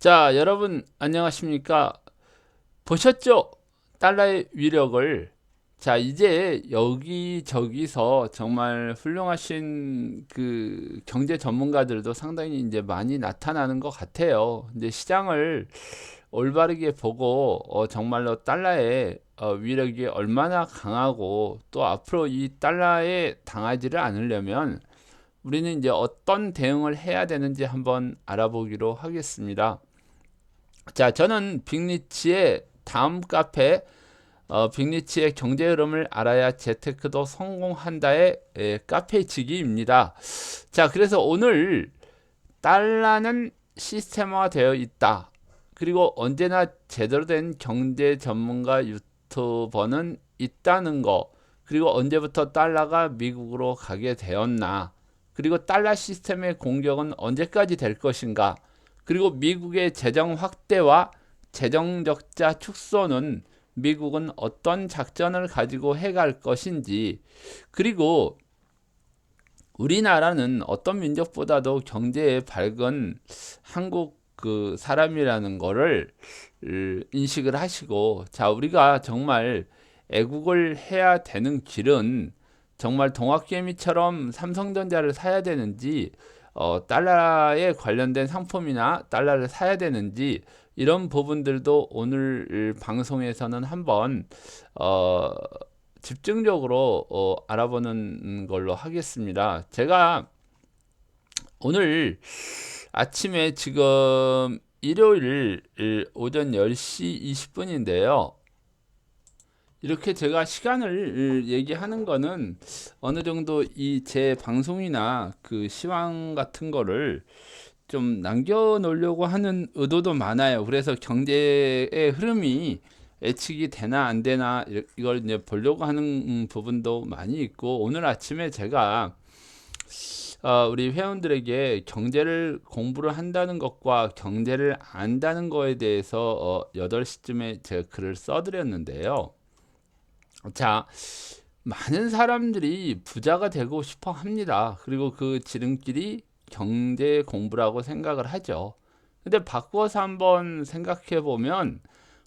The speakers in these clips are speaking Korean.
자, 여러분 안녕하십니까? 보셨죠? 달러의 위력을. 자, 이제 여기저기서 정말 훌륭하신 그 경제 전문가들도 상당히 이제 많이 나타나는 것 같아요. 이제 시장을 올바르게 보고 정말로 달러의 위력이 얼마나 강하고 또 앞으로 이 달러에 당하지를 않으려면 우리는 이제 어떤 대응을 해야 되는지 한번 알아보기로 하겠습니다. 자, 저는 빅리치의 다음 카페, 빅리치의 경제 흐름을 알아야 재테크도 성공한다의 카페지기입니다. 자, 그래서 오늘 달러는 시스템화 되어 있다. 그리고 언제나 제대로 된 경제 전문가 유튜버는 있다는 거. 그리고 언제부터 달러가 미국으로 가게 되었나. 그리고 달러 시스템의 공격은 언제까지 될 것인가. 그리고 미국의 재정 확대와 재정 적자 축소는 미국은 어떤 작전을 가지고 해갈 것인지, 그리고 우리나라는 어떤 민족보다도 경제에 밝은 한국 그 사람이라는 거를 인식을 하시고, 자, 우리가 정말 애국을 해야 되는 길은 정말 동학개미처럼 삼성전자를 사야 되는지, 달러에 관련된 상품이나 달러를 사야 되는지, 이런 부분들도 오늘 방송에서는 한번 어, 집중적으로 알아보는 걸로 하겠습니다. 제가 오늘 아침에 지금 일요일 오전 10시 20분인데요. 이렇게 제가 시간을 얘기하는 거는 어느 정도 이 제 방송이나 그 시황 같은 거를 좀 남겨놓으려고 하는 의도도 많아요. 그래서 경제의 흐름이 예측이 되나 안 되나 이걸 이제 보려고 하는 부분도 많이 있고, 오늘 아침에 제가 우리 회원들에게 경제를 공부를 한다는 것과 경제를 안다는 거에 대해서 8시쯤에 제가 글을 써드렸는데요. 자, 많은 사람들이 부자가 되고 싶어 합니다. 그리고 그 지름길이 경제 공부라고 생각을 하죠. 근데 바꾸어서 한번 생각해 보면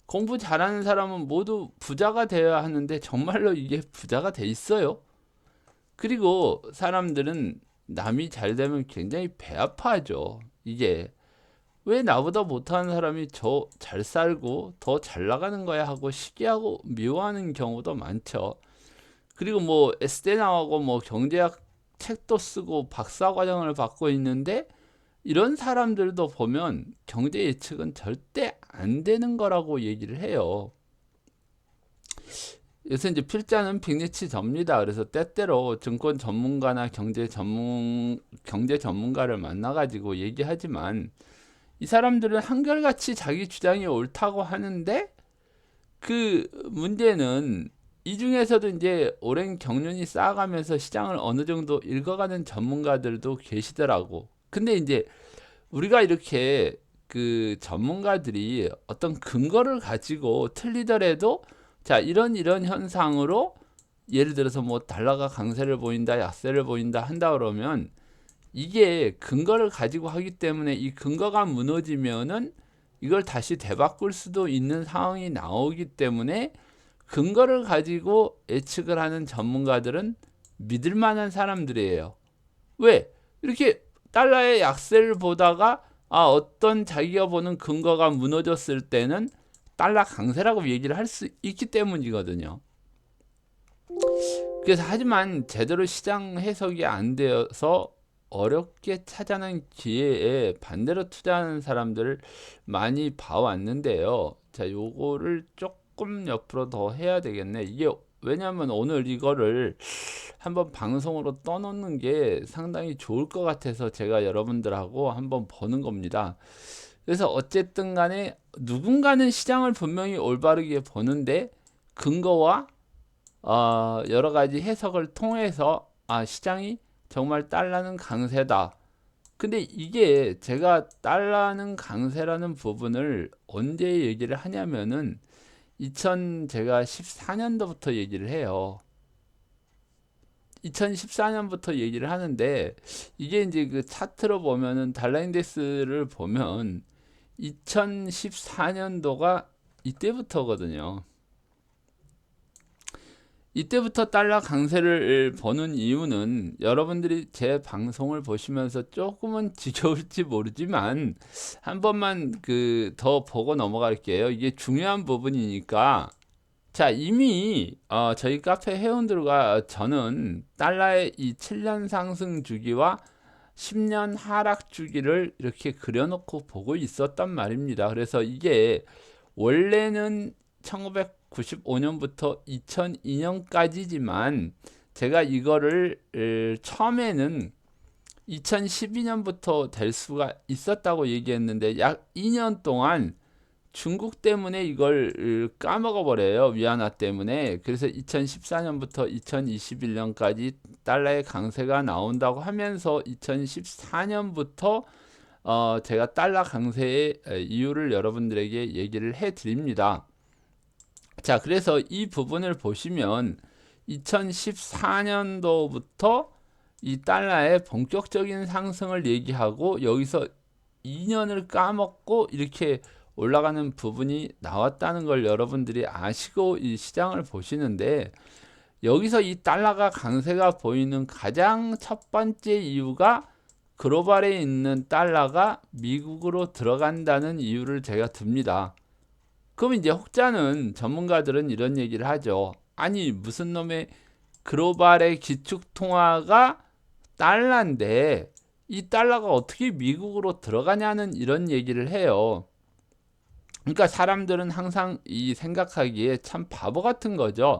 공부 잘하는 사람은 모두 부자가 되어야 하는데 정말로 이게 부자가 돼 있어요? 그리고 사람들은 남이 잘 되면 굉장히 배 아파하죠. 이게 왜 나보다 못하는 사람이 저 잘 살고 더 잘 나가는 거야 하고 시기하고 미워하는 경우도 많죠. 그리고 뭐 S대 나오고 뭐 경제학 책도 쓰고 박사 과정을 받고 있는데 이런 사람들도 보면 경제 예측은 절대 안 되는 거라고 얘기를 해요. 요새 이제 필자는 빅리치 접니다. 그래서 때때로 증권 전문가나 경제 전문가를 만나가지고 얘기하지만 이 사람들은 한결같이 자기 주장이 옳다고 하는데, 그 문제는 이 중에서도 이제 오랜 경륜이 쌓아가면서 시장을 어느 정도 읽어가는 전문가들도 계시더라고. 근데 이제 우리가 이렇게 그 전문가들이 어떤 근거를 가지고 틀리더라도, 자, 이런 현상으로 예를 들어서 뭐 달러가 강세를 보인다, 약세를 보인다 한다 그러면 이게 근거를 가지고 하기 때문에 이 근거가 무너지면은 이걸 다시 되바꿀 수도 있는 상황이 나오기 때문에 근거를 가지고 예측을 하는 전문가들은 믿을 만한 사람들이에요. 왜? 이렇게 달러의 약세를 보다가 어떤 자기가 보는 근거가 무너졌을 때는 달러 강세라고 얘기를 할 수 있기 때문이거든요. 그래서 하지만 제대로 시장 해석이 안 되어서 어렵게 찾아낸 기회에 반대로 투자하는 사람들을 많이 봐왔는데요. 자, 요거를 조금 옆으로 더 해야 되겠네. 이게 왜냐면 오늘 이거를 한번 방송으로 떠놓는 게 상당히 좋을 것 같아서 제가 여러분들하고 한번 보는 겁니다. 그래서 어쨌든 간에 누군가는 시장을 분명히 올바르게 보는데 근거와 여러 가지 해석을 통해서 시장이 정말 달러는 강세다. 근데 이게 제가 달러는 강세라는 부분을 언제 얘기를 하냐면은 제가 14년도부터 얘기를 해요. 2014년부터 얘기를 하는데, 이게 이제 그 차트로 보면은 달러 인덱스를 보면 2014년도가 이때부터거든요. 이때부터 달러 강세를 보는 이유는 여러분들이 제 방송을 보시면서 조금은 지겨울지 모르지만 한 번만 더 보고 넘어갈게요. 이게 중요한 부분이니까. 자, 이미 저희 카페 회원들과 저는 달러의 이 7년 상승 주기와 10년 하락 주기를 이렇게 그려놓고 보고 있었단 말입니다. 그래서 이게 원래는 1995년부터 2002년까지지만 제가 이거를 처음에는 2012년부터 될 수가 있었다고 얘기했는데 약 2년 동안 중국 때문에 이걸 까먹어 버려요. 위안화 때문에. 그래서 2014년부터 2021년까지 달러의 강세가 나온다고 하면서 2014년부터 제가 달러 강세의 이유를 여러분들에게 얘기를 해 드립니다. 자, 그래서 이 부분을 보시면 2014년도부터 이 달러의 본격적인 상승을 얘기하고 여기서 2년을 까먹고 이렇게 올라가는 부분이 나왔다는 걸 여러분들이 아시고 이 시장을 보시는데, 여기서 이 달러가 강세가 보이는 가장 첫 번째 이유가 글로벌에 있는 달러가 미국으로 들어간다는 이유를 제가 듭니다. 그럼 이제 혹자는 전문가들은 이런 얘기를 하죠. 아니, 무슨 놈의 글로벌의 기축통화가 달러인데 이 달러가 어떻게 미국으로 들어가냐는 이런 얘기를 해요. 그러니까 사람들은 항상 이 생각하기에 참 바보 같은 거죠.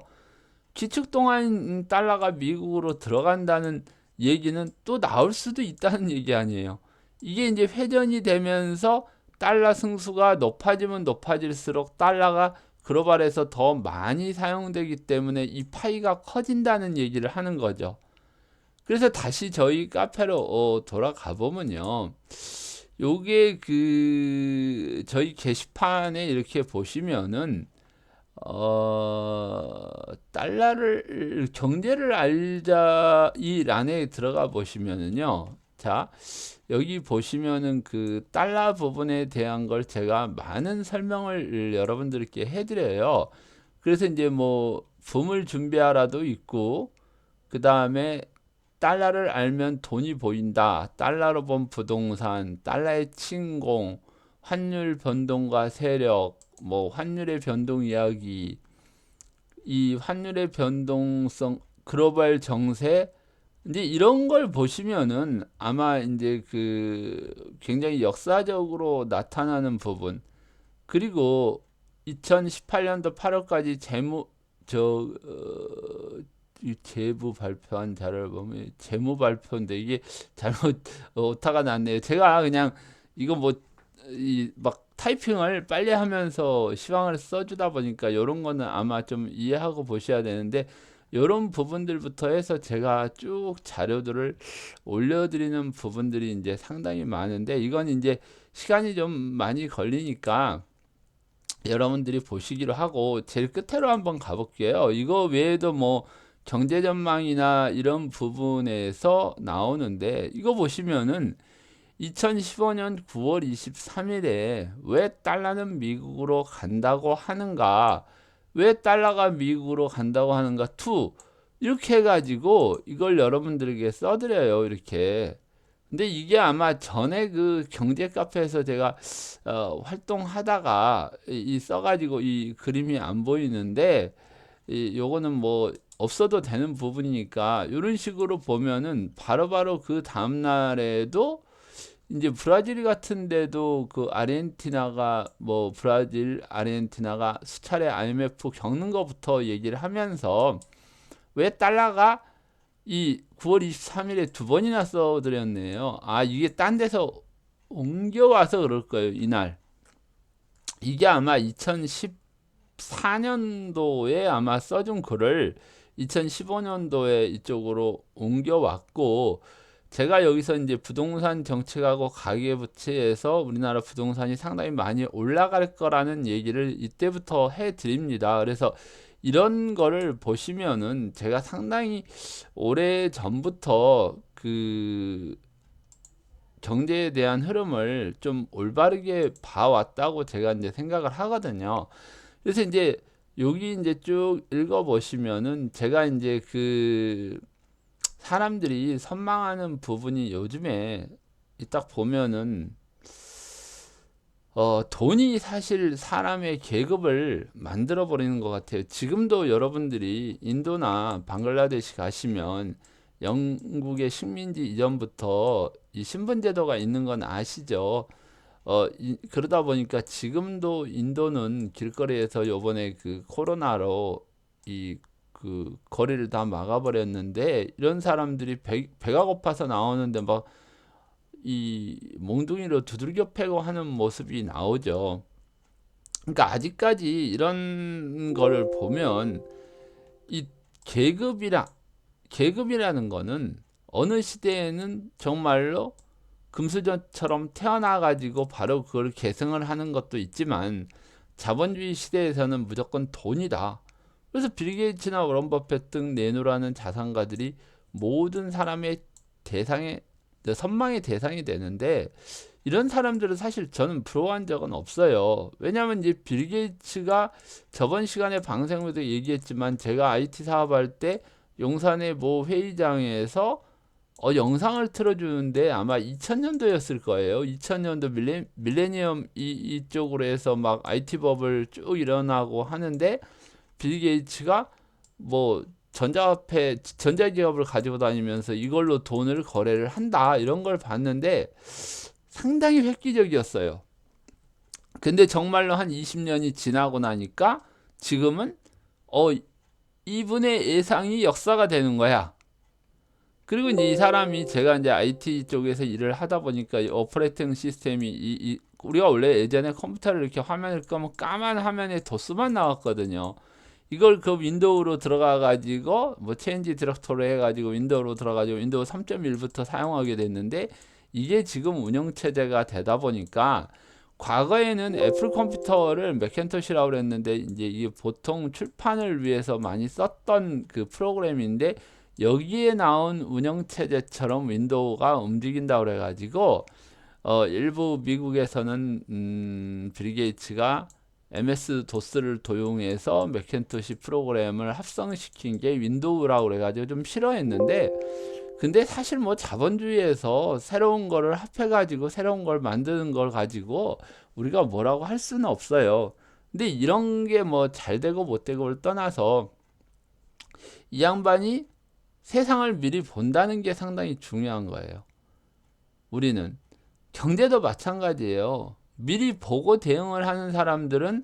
기축통화인 달러가 미국으로 들어간다는 얘기는 또 나올 수도 있다는 얘기 아니에요. 이게 이제 회전이 되면서 달러 승수가 높아지면 높아질수록 달러가 글로벌에서 더 많이 사용되기 때문에 이 파이가 커진다는 얘기를 하는 거죠. 그래서 다시 저희 카페로 돌아가 보면요. 요게 저희 게시판에 이렇게 보시면은 달러를 경제를 알자 이 란에 들어가 보시면은요. 자, 여기 보시면은 달러 부분에 대한 걸 제가 많은 설명을 여러분들께 해드려요. 그래서 이제 뭐 붐을 준비하라도 있고, 그 다음에 달러를 알면 돈이 보인다. 달러로 본 부동산, 달러의 침공, 환율 변동과 세력, 뭐 환율의 변동 이야기, 이 환율의 변동성, 글로벌 정세, 이제 이런 걸 보시면은 아마 이제 굉장히 역사적으로 나타나는 부분, 그리고 2018년도 8월까지 이 재무 발표한 자료를 보면 재무 발표인데 이게 잘못 오타가 났네요. 제가 그냥 이거 뭐 막 타이핑을 빨리 하면서 시황을 써주다 보니까 이런 거는 아마 좀 이해하고 보셔야 되는데, 이런 부분들부터 해서 제가 쭉 자료들을 올려드리는 부분들이 이제 상당히 많은데, 이건 이제 시간이 좀 많이 걸리니까 여러분들이 보시기로 하고 제일 끝으로 한번 가볼게요. 이거 외에도 뭐 경제 전망이나 이런 부분에서 나오는데, 이거 보시면은 2015년 9월 23일에 왜 달러는 미국으로 간다고 하는가, 왜 달러가 미국으로 간다고 하는가 2, 이렇게 해가지고 이걸 여러분들에게 써드려요. 이렇게. 근데 이게 아마 전에 경제 카페에서 제가 활동하다가 써가지고 이 그림이 안 보이는데, 요거는 뭐 없어도 되는 부분이니까 이런 식으로 보면은 바로바로 그 다음날에도 이제 브라질 같은 데도 아르헨티나가 뭐 브라질, 아르헨티나가 수차례 IMF 겪는 것부터 얘기를 하면서 왜 달러가 이 9월 23일에 2번이나 써드렸네요. 아, 이게 딴 데서 옮겨와서 그럴 거예요, 이날. 이게 아마 2014년도에 아마 써준 글을 2015년도에 이쪽으로 옮겨왔고, 제가 여기서 이제 부동산 정책하고 가계부채에서 우리나라 부동산이 상당히 많이 올라갈 거라는 얘기를 이때부터 해 드립니다. 그래서 이런 거를 보시면은 제가 상당히 오래 전부터 경제에 대한 흐름을 좀 올바르게 봐왔다고 제가 이제 생각을 하거든요. 그래서 이제 여기 이제 쭉 읽어보시면은 제가 이제 그 사람들이 선망하는 부분이 요즘에 딱 보면은 돈이 사실 사람의 계급을 만들어 버리는 것 같아요. 지금도 여러분들이 인도나 방글라데시 가시면 영국의 식민지 이전부터 이 신분제도가 있는 건 아시죠? 그러다 보니까 지금도 인도는 길거리에서 요번에 그 코로나로 이 그 거리를 다 막아버렸는데 이런 사람들이 배가 고파서 나오는데 막 이 몽둥이로 두들겨 패고 하는 모습이 나오죠. 그러니까 아직까지 이런 거를 보면 이 계급이라 계급이라는 거는 어느 시대에는 정말로 금수저처럼 태어나 가지고 바로 그걸 계승을 하는 것도 있지만 자본주의 시대에서는 무조건 돈이다. 그래서 빌 게이츠나 워런 버핏 등 내놓으라는 자산가들이 모든 사람의 대상의 선망의 대상이 되는데 이런 사람들은 사실 저는 부러워한 적은 없어요. 왜냐하면 이제 빌 게이츠가 저번 시간에 방송에도 얘기했지만 제가 IT 사업할 때 용산의 모 회의장에서 영상을 틀어주는데 아마 2000년도였을 거예요. 2000년도 밀레니엄 이쪽으로 해서 막 IT 버블 쭉 일어나고 하는데 빌 게이츠가 뭐 전자화폐, 전자기업을 가지고 다니면서 이걸로 돈을 거래를 한다 이런 걸 봤는데 상당히 획기적이었어요. 근데 정말로 한 20년이 지나고 나니까 지금은 어 이분의 예상이 역사가 되는 거야. 그리고 이제 이 사람이 제가 이제 IT 쪽에서 일을 하다 보니까 이 오퍼레이팅 시스템이 우리가 원래 예전에 컴퓨터를 이렇게 화면을 끄면 까만 화면에 도수만 나왔거든요. 이걸 그 윈도우로 들어가 가지고 뭐 체인지 디렉토리 해 가지고 윈도우로 들어 가지고 윈도우 3.1부터 사용하게 됐는데 이게 지금 운영 체제가 되다 보니까 과거에는 애플 컴퓨터를 맥킨토시라고 그랬는데 이제 이게 보통 출판을 위해서 많이 썼던 그 프로그램인데 여기에 나온 운영 체제처럼 윈도우가 움직인다고 그래 가지고 일부 미국에서는 빌 게이츠가 MS 도스를 도용해서 맥킨토시 프로그램을 합성시킨 게 윈도우라고 그래가지고 좀 싫어했는데 근데 사실 뭐 자본주의에서 새로운 거를 합해가지고 새로운 걸 만드는 걸 가지고 우리가 뭐라고 할 수는 없어요. 근데 이런 게 뭐 잘 되고 못 되고를 떠나서 이 양반이 세상을 미리 본다는 게 상당히 중요한 거예요. 우리는 경제도 마찬가지예요. 미리 보고 대응을 하는 사람들은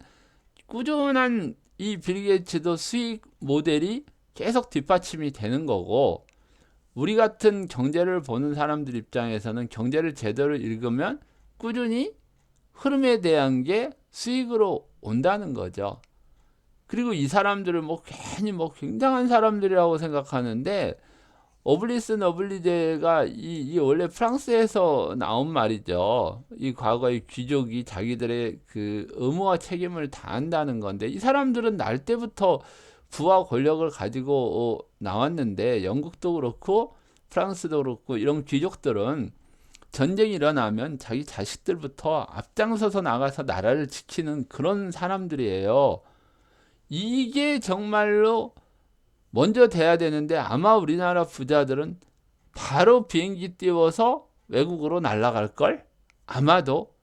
꾸준한 이 빌 게이츠도 수익 모델이 계속 뒷받침이 되는 거고 우리 같은 경제를 보는 사람들 입장에서는 경제를 제대로 읽으면 꾸준히 흐름에 대한 게 수익으로 온다는 거죠. 그리고 이 사람들을 뭐 괜히 뭐 굉장한 사람들이라고 생각하는데 어블리스 너블리제가 이 원래 프랑스에서 나온 말이죠. 이 과거의 귀족이 자기들의 그 의무와 책임을 다한다는 건데 이 사람들은 날 때부터 부와 권력을 가지고 나왔는데 영국도 그렇고 프랑스도 그렇고 이런 귀족들은 전쟁이 일어나면 자기 자식들부터 앞장서서 나가서 나라를 지키는 그런 사람들이에요. 이게 정말로 먼저 돼야 되는데 아마 우리나라 부자들은 바로 비행기 띄워서 외국으로 날아갈걸? 아마도.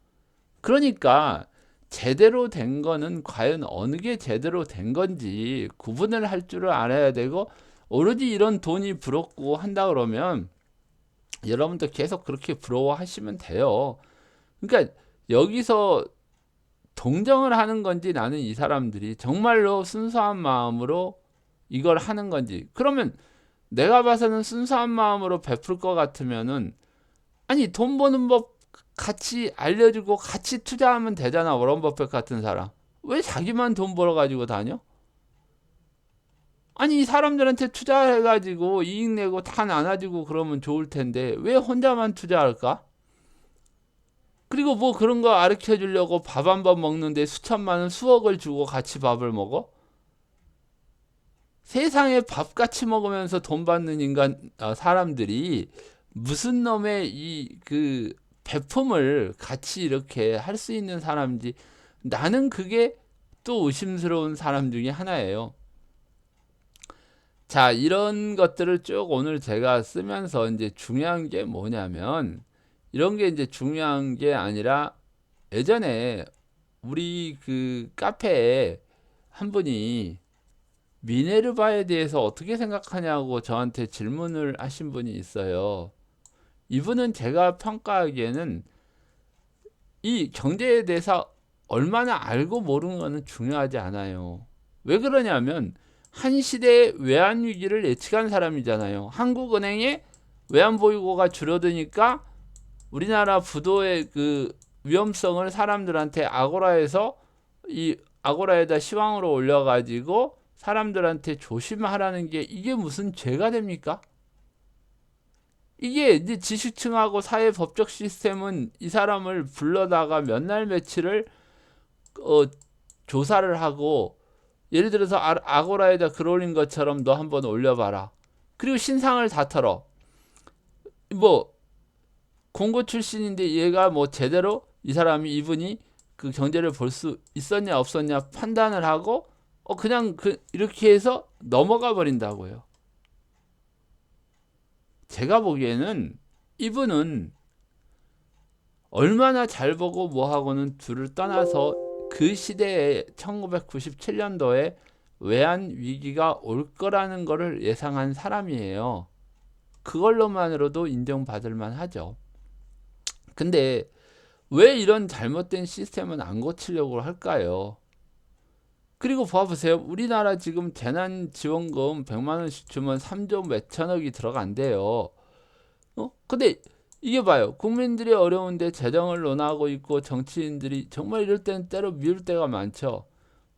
그러니까 제대로 된 거는 과연 어느 게 제대로 된 건지 구분을 할 줄을 알아야 되고 오로지 이런 돈이 부럽고 한다 그러면 여러분도 계속 그렇게 부러워하시면 돼요. 그러니까 여기서 동정을 하는 건지 나는 이 사람들이 정말로 순수한 마음으로 이걸 하는 건지 그러면 내가 봐서는 순수한 마음으로 베풀 것 같으면은 아니 돈 버는 법 같이 알려주고 같이 투자하면 되잖아. 워런 버핏 같은 사람 왜 자기만 돈 벌어가지고 다녀? 아니 이 사람들한테 투자해가지고 이익 내고 다 나눠주고 그러면 좋을 텐데 왜 혼자만 투자할까? 그리고 뭐 그런 거 가르쳐 주려고 밥 한 번 먹는데 수천만 원 수억을 주고 같이 밥을 먹어? 세상에 밥 같이 먹으면서 돈 받는 인간 사람들이 무슨 놈의 이 그 배품을 같이 이렇게 할 수 있는 사람인지 나는 그게 또 의심스러운 사람 중에 하나예요. 자, 이런 것들을 쭉 오늘 제가 쓰면서 이제 중요한 게 뭐냐면 이런 게 이제 중요한 게 아니라 예전에 우리 그 카페에 한 분이 미네르바에 대해서 어떻게 생각하냐고 저한테 질문을 하신 분이 있어요. 이분은 제가 평가하기에는 이 경제에 대해서 얼마나 알고 모르는 것은 중요하지 않아요. 왜 그러냐면 한 시대의 외환 위기를 예측한 사람이잖아요. 한국은행의 외환 보유고가 줄어드니까 우리나라 부도의 그 위험성을 사람들한테 아고라에서 이 아고라에다 시황으로 올려가지고 사람들한테 조심하라는 게 이게 무슨 죄가 됩니까? 이게 이제 지식층하고 사회 법적 시스템은 이 사람을 불러다가 몇 날 며칠을 어, 조사를 하고 예를 들어서 아고라에다 글 올린 것처럼 너 한번 올려봐라. 그리고 신상을 다 털어. 뭐 공고 출신인데 얘가 뭐 제대로 이 사람이 이분이 그 경제를 볼 수 있었냐 없었냐 판단을 하고 그냥 이렇게 해서 넘어가 버린다고요. 제가 보기에는 이분은 얼마나 잘 보고 뭐하고는 둘을 떠나서 그 시대에 1997년도에 외환 위기가 올 거라는 것을 예상한 사람이에요. 그걸로만으로도 인정받을 만하죠. 근데 왜 이런 잘못된 시스템은 안 고치려고 할까요? 그리고 봐보세요. 우리나라 지금 재난지원금 100만 원씩 주면 3조 몇천억이 들어간대요. 근데 이게 봐요. 국민들이 어려운데 재정을 논하고 있고 정치인들이 정말 이럴 때는 때로 미울 때가 많죠.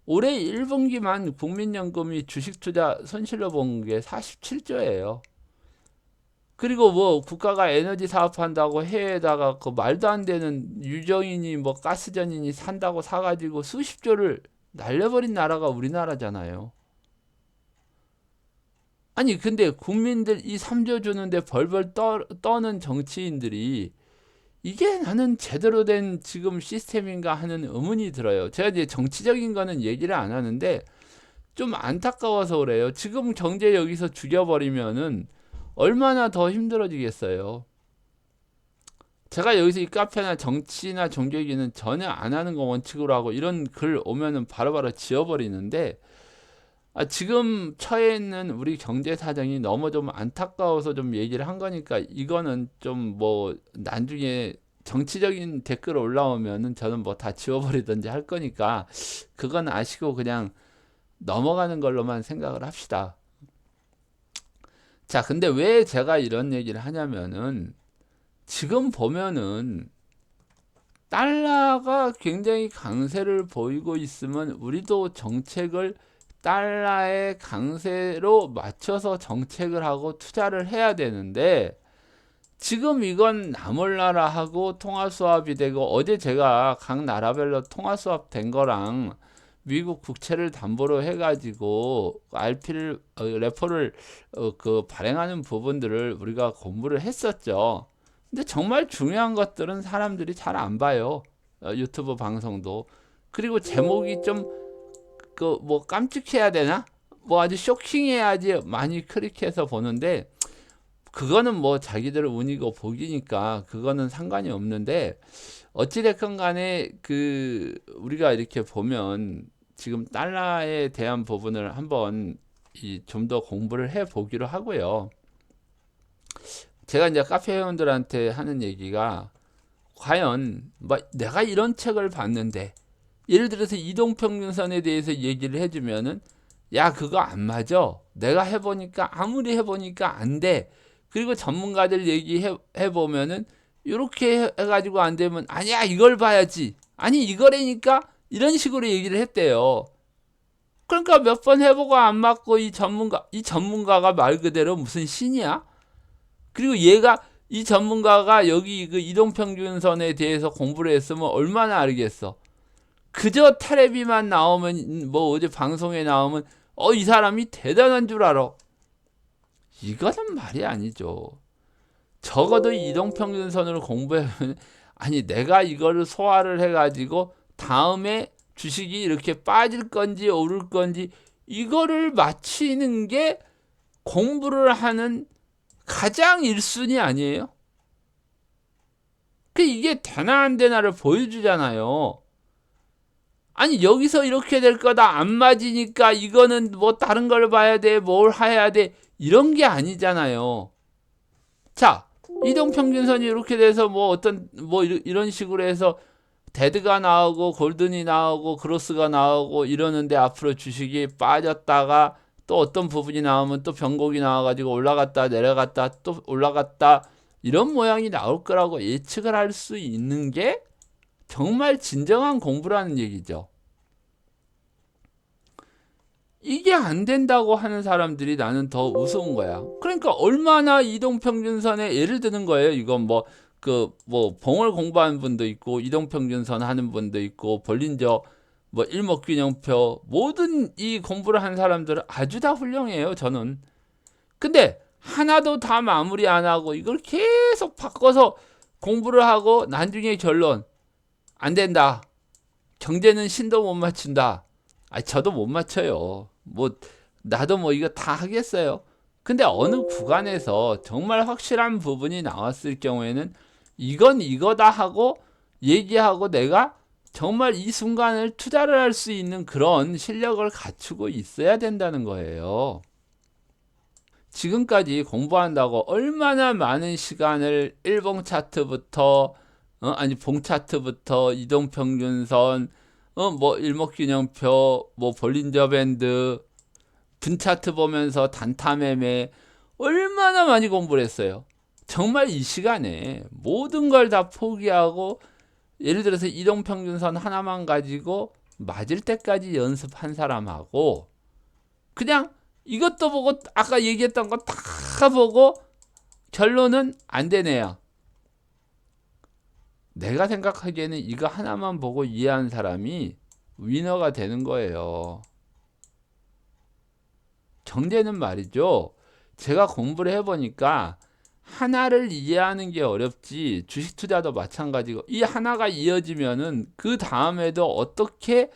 올해 1분기만 국민연금이 주식 투자 손실로 본 게 47조예요. 그리고 뭐 국가가 에너지 사업한다고 해외에다가 그 말도 안 되는 유정인이 뭐 가스전인이 산다고 사가지고 수십조를 날려버린 나라가 우리나라잖아요. 아니 근데 국민들 이 3조 주는데 벌벌 떠는 정치인들이 이게 나는 제대로 된 지금 시스템인가 하는 의문이 들어요. 제가 이제 정치적인 거는 얘기를 안 하는데 좀 안타까워서 그래요. 지금 경제 여기서 죽여버리면은 얼마나 더 힘들어지겠어요. 제가 여기서 이 카페나 정치나 종교 얘기는 전혀 안 하는 거 원칙으로 하고 이런 글 오면은 바로바로 지워버리는데 지금 처해 있는 우리 경제 사정이 너무 좀 안타까워서 좀 얘기를 한 거니까 이거는 좀 뭐 나중에 정치적인 댓글 올라오면은 저는 뭐 다 지워버리든지 할 거니까 그건 아시고 그냥 넘어가는 걸로만 생각을 합시다. 자, 근데 왜 제가 이런 얘기를 하냐면은 지금 보면은 달러가 굉장히 강세를 보이고 있으면 우리도 정책을 달러의 강세로 맞춰서 정책을 하고 투자를 해야 되는데 지금 이건 나몰라라 하고 통화 수합이 되고 어제 제가 각 나라별로 통화 수합 된 거랑 미국 국채를 담보로 해가지고 RP를 레포를 그 발행하는 부분들을 우리가 공부를 했었죠. 근데 정말 중요한 것들은 사람들이 잘 안 봐요. 유튜브 방송도. 그리고 제목이 좀 그 뭐 깜찍해야 되나? 뭐 아주 쇼킹해야지 많이 클릭해서 보는데 그거는 뭐 자기들 운이고 복이니까 그거는 상관이 없는데 어찌됐건 간에 그 우리가 이렇게 보면 지금 달러에 대한 부분을 한번 좀 더 공부를 해 보기로 하고요. 제가 이제 카페 회원들한테 하는 얘기가 과연 뭐 내가 이런 책을 봤는데 예를 들어서 이동평균선에 대해서 얘기를 해주면은 야 그거 안 맞아. 내가 해보니까 아무리 해보니까 안 돼. 그리고 전문가들 얘기해 보면은 이렇게 해가지고 안 되면 아니야 이걸 봐야지. 아니 이거라니까 이런 식으로 얘기를 했대요. 그러니까 몇 번 해보고 안 맞고 이 전문가가 말 그대로 무슨 신이야? 그리고 이 전문가가 여기 그 이동평균선에 대해서 공부를 했으면 얼마나 알겠어. 그저 테레비만 나오면 뭐 어제 방송에 나오면 이 사람이 대단한 줄 알아. 이거는 말이 아니죠. 적어도 이동평균선을 공부하면 아니 내가 이거를 소화를 해가지고 다음에 주식이 이렇게 빠질 건지 오를 건지 이거를 맞히는 게 공부를 하는 가장 1순위 아니에요? 이게 되나 안 되나를 보여주잖아요. 아니 여기서 이렇게 될 거다 안 맞으니까 이거는 뭐 다른 걸 봐야 돼 뭘 해야 돼 이런 게 아니잖아요. 자 이동평균선이 이렇게 돼서 뭐 어떤 뭐 이런 식으로 해서 데드가 나오고 골든이 나오고 크로스가 나오고 이러는데 앞으로 주식이 빠졌다가 또 어떤 부분이 나오면 또 변곡이 나와가지고 올라갔다 내려갔다 또 올라갔다 이런 모양이 나올 거라고 예측을 할 수 있는 게 정말 진정한 공부라는 얘기죠. 이게 안 된다고 하는 사람들이 나는 더 우스운 거야. 그러니까 얼마나 이동평균선에 예를 드는 거예요. 이건 뭐 뭐 봉을 공부하는 분도 있고 이동평균선 하는 분도 있고 볼린저 뭐 일목균형표 모든 이 공부를 한 사람들은 아주 다 훌륭해요. 저는. 근데 하나도 다 마무리 안 하고 이걸 계속 바꿔서 공부를 하고 나중에 결론 안 된다. 경제는 신도 못 맞춘다. 저도 못 맞춰요. 뭐 나도 뭐 이거 다 하겠어요. 근데 어느 구간에서 정말 확실한 부분이 나왔을 경우에는 이건 이거다 하고 얘기하고 내가 정말 이 순간을 투자를 할 수 있는 그런 실력을 갖추고 있어야 된다는 거예요. 지금까지 공부한다고 얼마나 많은 시간을 일봉 차트부터 아니 봉 차트부터 이동평균선 뭐 일목균형표 뭐 볼린저 밴드 분 차트 보면서 단타 매매 얼마나 많이 공부를 했어요. 정말 이 시간에 모든 걸 다 포기하고 예를 들어서 이동평균선 하나만 가지고 맞을 때까지 연습한 사람하고 그냥 이것도 보고 아까 얘기했던 거 다 보고 결론은 안 되네요. 내가 생각하기에는 이거 하나만 보고 이해한 사람이 위너가 되는 거예요. 경제는 말이죠. 제가 공부를 해보니까 하나를 이해하는 게 어렵지 주식 투자도 마찬가지고 이 하나가 이어지면은 그 다음에도 어떻게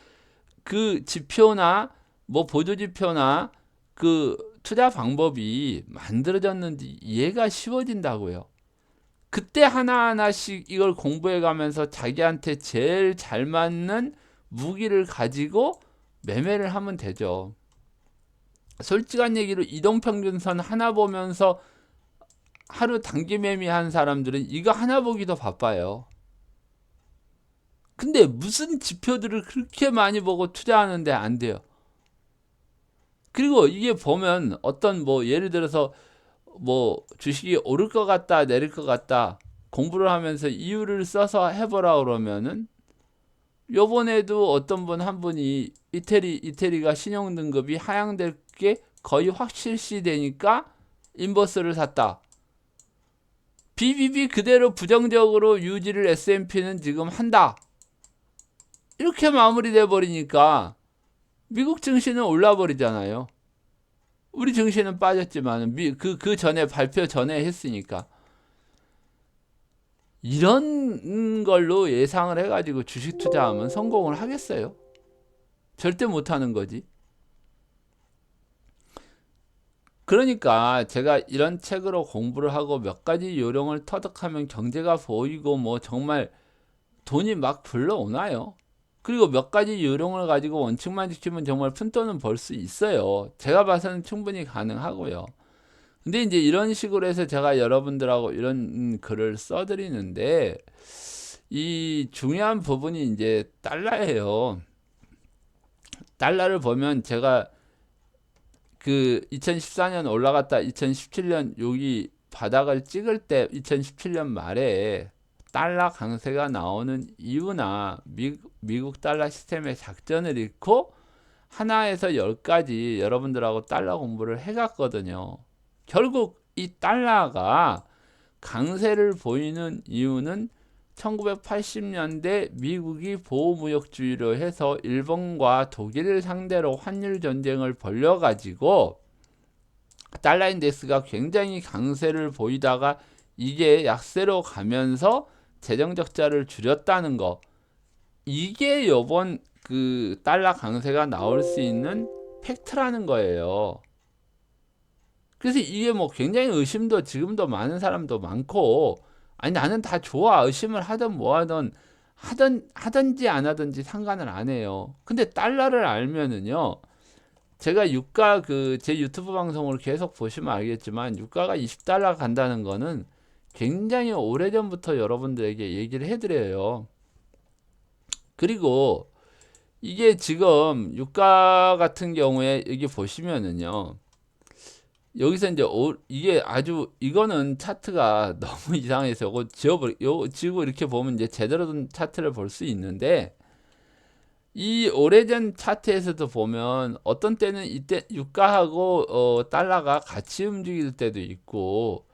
그 지표나 뭐 보조지표나 그 투자 방법이 만들어졌는지 이해가 쉬워진다고요. 그때 하나하나씩 이걸 공부해 가면서 자기한테 제일 잘 맞는 무기를 가지고 매매를 하면 되죠. 솔직한 얘기로 이동평균선 하나 보면서 하루 단기 매매한 사람들은 이거 하나 보기도 바빠요. 근데 무슨 지표들을 그렇게 많이 보고 투자하는데 안 돼요. 그리고 이게 보면 어떤 뭐 예를 들어서 뭐 주식이 오를 것 같다 내릴 것 같다 공부를 하면서 이유를 써서 해보라 그러면은 요번에도 어떤 분 한 분이 이태리가 신용등급이 하향될 게 거의 확실시 되니까 인버스를 샀다. BBB 그대로 부정적으로 유지를 S&P는 지금 한다. 이렇게 마무리돼 버리니까 미국 증시는 올라 버리잖아요. 우리 증시는 빠졌지만 그 전에 발표 전에 했으니까 이런 걸로 예상을 해가지고 주식 투자하면 성공을 하겠어요? 절대 못하는 거지. 그러니까 제가 이런 책으로 공부를 하고 몇 가지 요령을 터득하면 경제가 보이고 뭐 정말 돈이 막 불러오나요? 그리고 몇 가지 요령을 가지고 원칙만 지키면 정말 푼돈은 벌 수 있어요. 제가 봐서는 충분히 가능하고요. 근데 이제 이런 식으로 해서 제가 여러분들하고 이런 글을 써드리는데 이 중요한 부분이 이제 달러예요. 달러를 보면 제가 그 2014년 올라갔다 2017년 여기 바닥을 찍을 때 2017년 말에 달러 강세가 나오는 이유나 미국 달러 시스템의 작전을 잃고 하나에서 10까지 여러분들하고 달러 공부를 해갔거든요. 결국 이 달러가 강세를 보이는 이유는 1980년대 미국이 보호무역주의로 해서 일본과 독일을 상대로 환율 전쟁을 벌여가지고 달러 인덱스가 굉장히 강세를 보이다가 이게 약세로 가면서 재정 적자를 줄였다는 거. 이게 요번 그 달러 강세가 나올 수 있는 팩트라는 거예요. 그래서 이게 뭐 굉장히 의심도 지금도 많은 사람도 많고, 아니 나는 다 좋아, 의심을 하든 뭐 하든지 안 하든지 상관을 안 해요. 근데 달러를 알면은요, 제가 유가 그 제 유튜브 방송을 계속 보시면 알겠지만 유가가 20달러 간다는 거는 굉장히 오래전부터 여러분들에게 얘기를 해드려요. 그리고 이게 지금 유가 같은 경우에 여기 보시면은요, 여기서 이제 이게 아주 이거는 차트가 너무 이상해서 요거 지우고 이렇게 보면 이제 제대로 된 차트를 볼 수 있는데, 이 오래전 차트에서도 보면 어떤 때는 이때 유가하고 달러가 같이 움직일 때도 있고,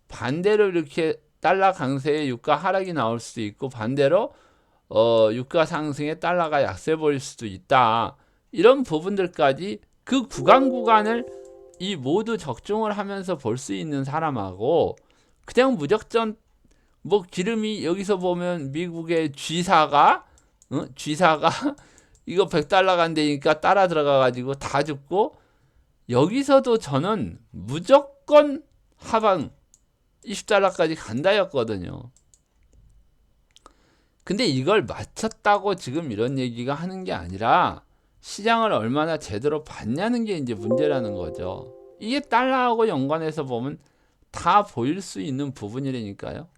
반대로 이렇게 달러 강세에 유가 하락이 나올 수도 있고, 반대로 유가 상승에 달러가 약세 보일 수도 있다. 이런 부분들까지 그 구간을 이 모두 적중을 하면서 볼 수 있는 사람하고, 그냥 무작정 뭐 기름이 여기서 보면 미국의 G사가 이거 100달러 간다니까 따라 들어가 가지고 다 죽고, 여기서도 저는 무조건 하방 20달러까지 간다였거든요. 근데 이걸 맞췄다고 지금 이런 얘기가 하는 게 아니라 시장을 얼마나 제대로 봤냐는 게 이제 문제라는 거죠. 이게 달러하고 연관해서 보면 다 보일 수 있는 부분이라니까요.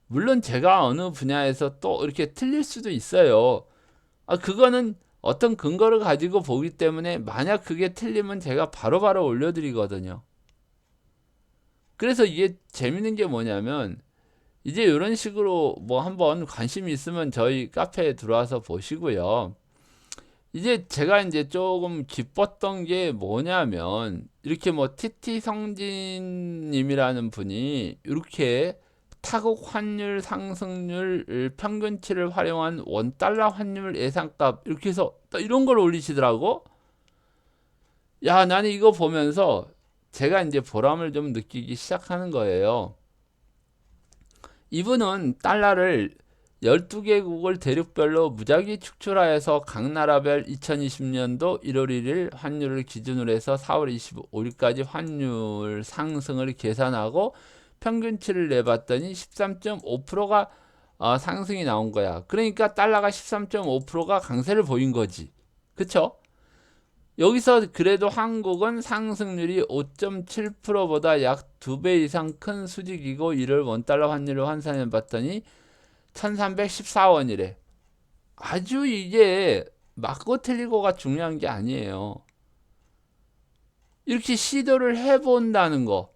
물론 제가 어느 분야에서 또 이렇게 틀릴 수도 있어요. 그거는 어떤 근거를 가지고 보기 때문에 만약 그게 틀리면 제가 바로바로 올려드리거든요. 그래서 이게 재밌는 게 뭐냐면, 이제 이런 식으로 뭐 한번 관심이 있으면 저희 카페에 들어와서 보시고요. 이제 제가 이제 조금 기뻤던 게 뭐냐면, 이렇게 뭐 TT 성진님이라는 분이 이렇게 타국 환율 상승률 평균치를 활용한 원달러 환율 예상값 이렇게 해서 또 이런 걸 올리시더라고. 야, 나는 이거 보면서 제가 이제 보람을 좀 느끼기 시작하는 거예요. 이분은 달러를 12개국을 대륙별로 무작위 축출하여서 각 나라별 2020년도 1월 1일 환율을 기준으로 해서 4월 25일까지 환율 상승을 계산하고 평균치를 내봤더니 13.5%가 상승이 나온 거야. 그러니까 달러가 13.5%가 강세를 보인 거지. 그쵸? 여기서 그래도 한국은 상승률이 5.7%보다 약 2배 이상 큰 수직이고, 이를 원달러 환율로 환산해 봤더니 1314원이래. 아주 이게 맞고 틀리고가 중요한 게 아니에요. 이렇게 시도를 해본다는 거.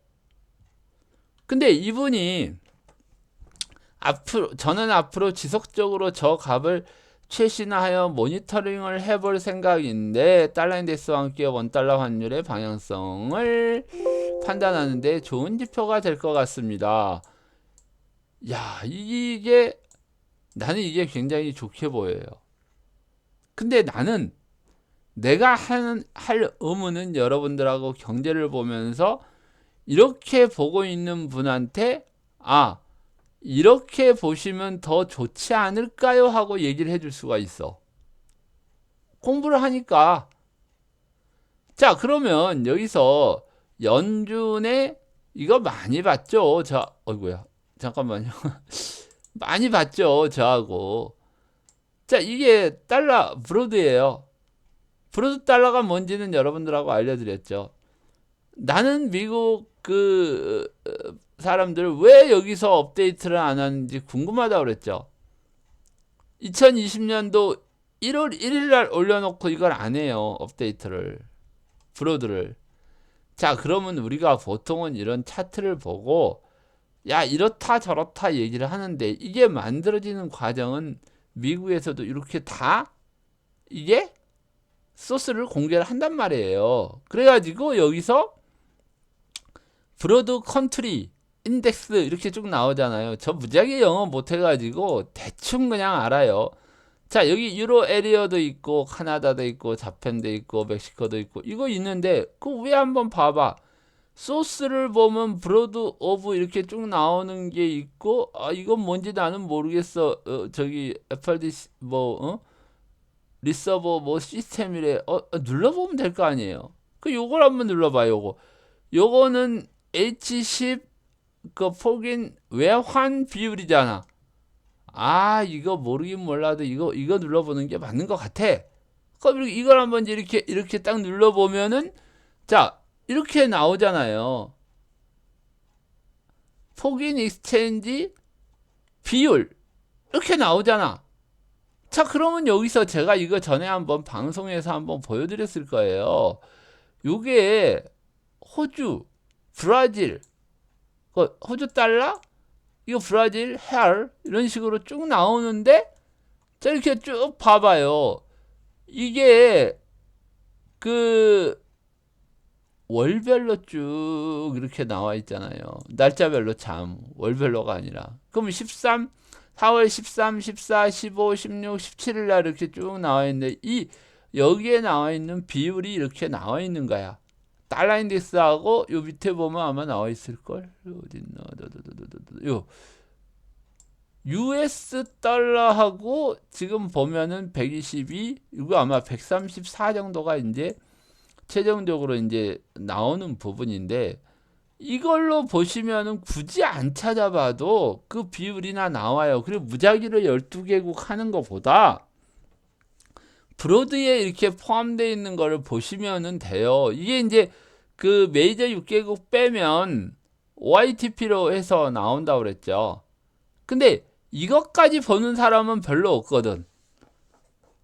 근데 이분이 저는 앞으로 지속적으로 저 값을 최신화하여 모니터링을 해볼 생각인데, 달러 인덱스와 함께 원달러 환율의 방향성을 판단하는데 좋은 지표가 될 것 같습니다. 야, 나는 이게 굉장히 좋게 보여요. 근데 나는 내가 할 의무는 여러분들하고 경제를 보면서 이렇게 보고 있는 분한테 이렇게 보시면 더 좋지 않을까요? 하고 얘기를 해줄 수가 있어. 공부를 하니까. 자, 그러면 여기서 연준에 이거 많이 봤죠? 어이구야. 잠깐만요. 많이 봤죠? 저하고. 자, 이게 브로드예요. 브로드 달러가 뭔지는 여러분들하고 알려드렸죠. 나는 미국 사람들 왜 여기서 업데이트를 안 하는지 궁금하다고 그랬죠. 2020년도 1월 1일 날 올려놓고 이걸 안 해요. 업데이트를. 브로드를. 자, 그러면 우리가 보통은 이런 차트를 보고 야, 이렇다 저렇다 얘기를 하는데, 이게 만들어지는 과정은 미국에서도 이렇게 다 이게 소스를 공개를 한단 말이에요. 그래가지고 여기서 브로드 컨트리 인덱스 이렇게 쭉 나오잖아요. 저 무지하게 영어 못해가지고 대충 그냥 알아요. 자, 여기 유로 에리어도 있고 카나다도 있고 자펜도 있고 멕시코도 있고 이거 있는데, 그거 왜 한번 봐봐. 소스를 보면 브로드 오브 이렇게 쭉 나오는 게 있고, 아 이건 뭔지 나는 모르겠어. 저기 FRD 리서버 뭐 시스템이래. 눌러보면 될 거 아니에요. 그 요걸 한번 눌러봐. 요거는 H10 그 폭인 외환 비율이잖아. 아 이거 모르긴 몰라도 이거 눌러보는 게 맞는 것 같아. 그럼 이걸 한번 이렇게 딱 눌러보면은 자 이렇게 나오잖아요. 폭인 익스체인지 비율 이렇게 나오잖아. 자 그러면 여기서 제가 이거 전에 한번 방송에서 한번 보여드렸을 거예요. 요게 호주, 브라질, 호주 달러, 이거 브라질, 헬 이런 식으로 쭉 나오는데 자 이렇게 쭉 봐봐요. 이게 그 월별로 쭉 이렇게 나와 있잖아요. 날짜별로 참 월별로가 아니라. 그럼 4월 13, 14, 15, 16, 17일 날 이렇게 쭉 나와 있는데 이 여기에 나와 있는 비율이 이렇게 나와 있는 거야. 달러 인덱스하고 요 밑에 보면 아마 나와 있을 걸. 어딨나? 요 US 달러하고 지금 보면은 122, 이거 아마 134 정도가 이제 최종적으로 이제 나오는 부분인데 이걸로 보시면은 굳이 안 찾아봐도 그 비율이나 나와요. 그리고 무작위로 12개국 하는 것보다 브로드에 이렇게 포함되어 있는 거를 보시면은 돼요. 이게 이제 그 메이저 6개국 빼면 OITP로 해서 나온다고 그랬죠. 근데 이것까지 보는 사람은 별로 없거든.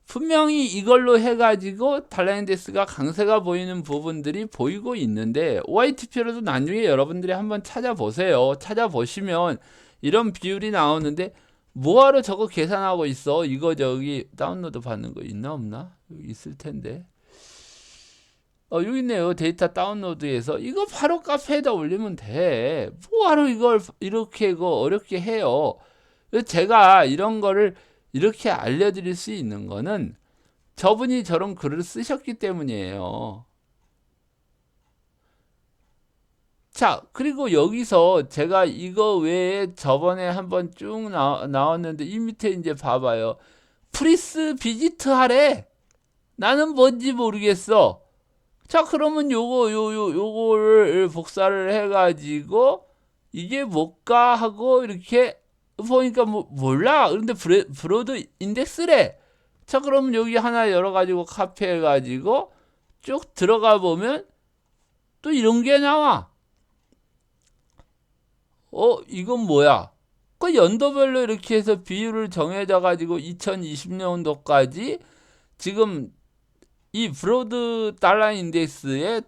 분명히 이걸로 해가지고 달라인덱스가 강세가 보이는 부분들이 보이고 있는데 OITP로도 나중에 여러분들이 한번 찾아보세요. 찾아보시면 이런 비율이 나오는데 뭐하러 저거 계산하고 있어? 이거 저기 다운로드 받는 거 있나 없나? 여기 있을 텐데. 여기 있네요. 데이터 다운로드에서 이거 바로 카페에다 올리면 돼. 뭐하러 이걸 이렇게 어렵게 해요? 제가 이런 거를 이렇게 알려드릴 수 있는 거는 저분이 저런 글을 쓰셨기 때문이에요. 자, 그리고 여기서 제가 이거 외에 저번에 한번 쭉 나왔는데 이 밑에 이제 봐봐요. 프리스 비지트 하래. 나는 뭔지 모르겠어. 자, 그러면 요거를 복사를 해가지고 이게 뭘까 하고 이렇게 보니까 뭐 몰라. 그런데 브로드 인덱스래. 자, 그러면 여기 하나 열어가지고 카피해가지고 쭉 들어가 보면 또 이런 게 나와. 이건 뭐야? 그 연도별로 이렇게 해서 비율을 정해져가지고 2020년도까지 지금 이 브로드 달러 인덱스의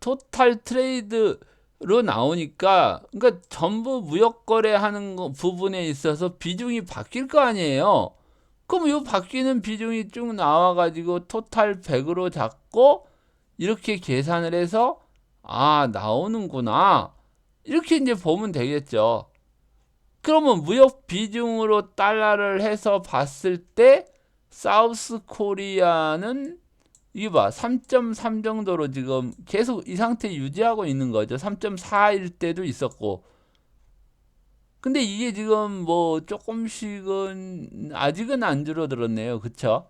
토탈 트레이드로 나오니까 그러니까 전부 무역 거래하는 부분에 있어서 비중이 바뀔 거 아니에요. 그럼 이 바뀌는 비중이 쭉 나와가지고 토탈 100으로 잡고 이렇게 계산을 해서 나오는구나 이렇게 이제 보면 되겠죠. 그러면 무역 비중으로 달러를 해서 봤을 때 사우스 코리아는 이게 봐 3.3 정도로 지금 계속 이 상태 유지하고 있는 거죠. 3.4일 때도 있었고 근데 이게 지금 뭐 조금씩은 아직은 안 줄어들었네요. 그쵸?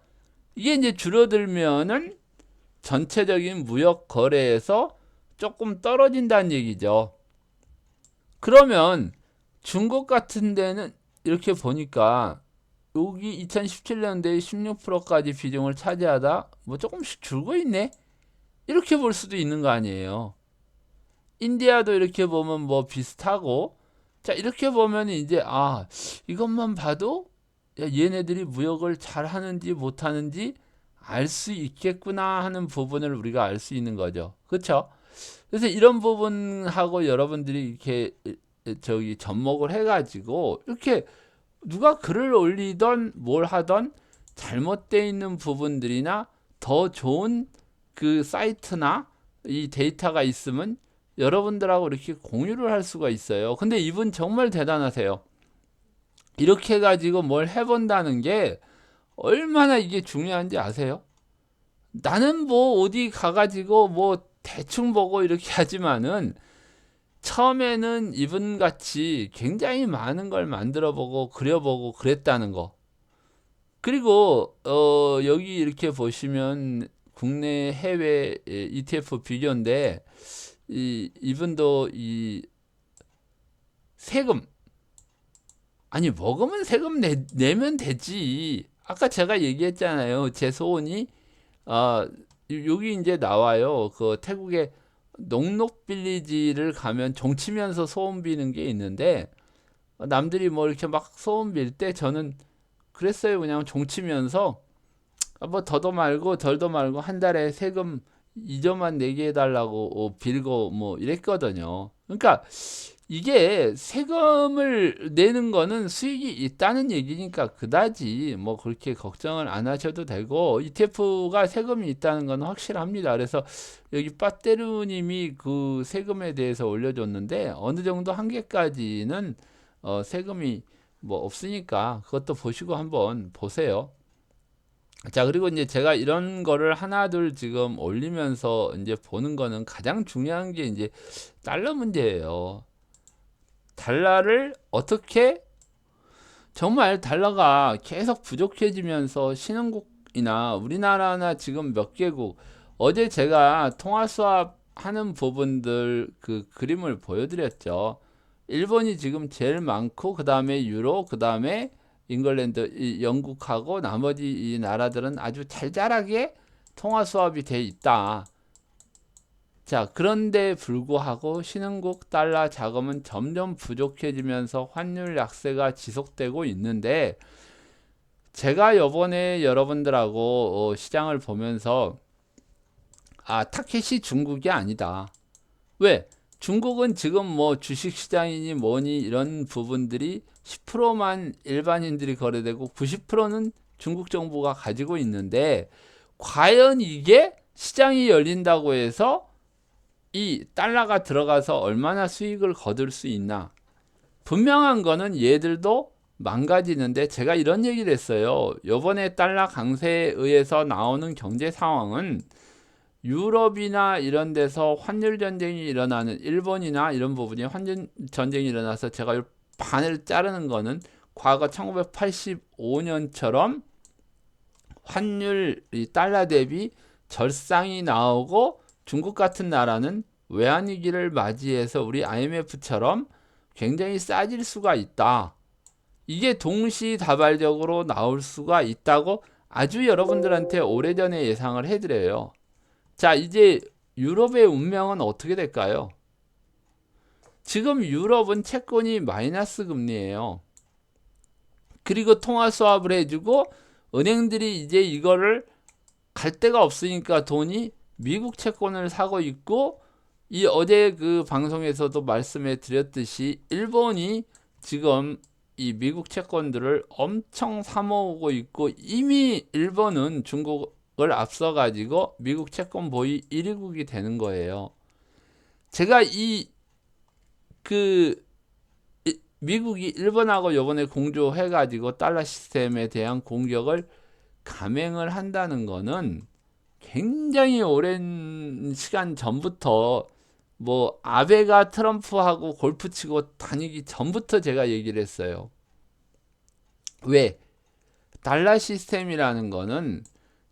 이게 이제 줄어들면은 전체적인 무역 거래에서 조금 떨어진다는 얘기죠. 그러면 중국 같은 데는 이렇게 보니까 여기 2017년도에 16%까지 비중을 차지하다 뭐 조금씩 줄고 있네. 이렇게 볼 수도 있는 거 아니에요. 인디아도 이렇게 보면 뭐 비슷하고 자 이렇게 보면 이제 이것만 봐도 얘네들이 무역을 잘 하는지 못하는지 알 수 있겠구나 하는 부분을 우리가 알 수 있는 거죠. 그렇죠? 그래서 이런 부분하고 여러분들이 이렇게 저기 접목을 해가지고 이렇게 누가 글을 올리던 뭘 하던 잘못되어 있는 부분들이나 더 좋은 그 사이트나 이 데이터가 있으면 여러분들하고 이렇게 공유를 할 수가 있어요. 근데 이분 정말 대단하세요. 이렇게 해가지고 뭘 해본다는 게 얼마나 이게 중요한지 아세요? 나는 뭐 어디 가가지고 뭐 대충 보고 이렇게 하지만은 처음에는 이분같이 굉장히 많은 걸 만들어 보고 그려보고 그랬다는 거. 그리고 여기 이렇게 보시면 국내 해외 ETF 비교인데 이분도 이 세금, 아니 먹으면 세금 내면 되지. 아까 제가 얘기했잖아요. 제 소원이 여기 이제 나와요. 그 태국의 농록빌리지를 가면 종치면서 소원 비는 게 있는데 남들이 뭐 이렇게 막 소원 빌 때 저는 그랬어요. 그냥 종치면서 뭐 더도 말고 덜도 말고 한 달에 세금 2조만 내게 해달라고 빌고 뭐 이랬거든요. 그러니까 이게 세금을 내는 거는 수익이 있다는 얘기니까 그다지 뭐 그렇게 걱정을 안 하셔도 되고, ETF가 세금이 있다는 건 확실합니다. 그래서 여기 빠떼루님이 그 세금에 대해서 올려줬는데 어느 정도 한계까지는 세금이 뭐 없으니까 그것도 보시고 한번 보세요. 자, 그리고 이제 제가 이런 거를 하나둘 지금 올리면서 이제 보는 거는 가장 중요한 게 이제 달러 문제예요. 달러를 어떻게, 정말 달러가 계속 부족해지면서 신흥국이나 우리나라나 지금 몇 개국, 어제 제가 통화 수합 하는 부분들 그 그림을 보여드렸죠. 일본이 지금 제일 많고 그 다음에 유로, 그 다음에 잉글랜드, 영국하고 나머지 이 나라들은 아주 잘잘하게 통화 수합이 돼 있다. 자, 그런데 불구하고 신흥국 달러 자금은 점점 부족해지면서 환율 약세가 지속되고 있는데, 제가 요번에 여러분들하고 시장을 보면서 타켓이 중국이 아니다. 왜? 중국은 지금 뭐 주식시장이니 뭐니 이런 부분들이 10%만 일반인들이 거래되고 90%는 중국 정부가 가지고 있는데, 과연 이게 시장이 열린다고 해서 이 달러가 들어가서 얼마나 수익을 거둘 수 있나? 분명한 거는 얘들도 망가지는데, 제가 이런 얘기를 했어요. 요번에 달러 강세에 의해서 나오는 경제 상황은 유럽이나 이런 데서 환율 전쟁이 일어나는, 일본이나 이런 부분이 환율 전쟁이 일어나서 제가 이 반을 자르는 거는 과거 1985년처럼 환율 이 달러 대비 절상이 나오고 중국 같은 나라는 외환위기를 맞이해서 우리 IMF처럼 굉장히 싸질 수가 있다. 이게 동시다발적으로 나올 수가 있다고 아주 여러분들한테 오래전에 예상을 해드려요. 자, 이제 유럽의 운명은 어떻게 될까요? 지금 유럽은 채권이 마이너스 금리예요. 그리고 통화 수합을 해주고 은행들이 이제 이거를 갈 데가 없으니까 돈이 미국 채권을 사고 있고, 이 어제 그 방송에서도 말씀해 드렸듯이 일본이 지금 이 미국 채권들을 엄청 사모으고 있고, 이미 일본은 중국을 앞서 가지고 미국 채권 보유 1위국이 되는 거예요. 제가 미국이 일본하고 요번에 공조해 가지고 달러 시스템에 대한 공격을 감행을 한다는 거는 굉장히 오랜 시간 전부터, 뭐 아베가 트럼프하고 골프 치고 다니기 전부터 제가 얘기를 했어요. 왜? 달러 시스템이라는 거는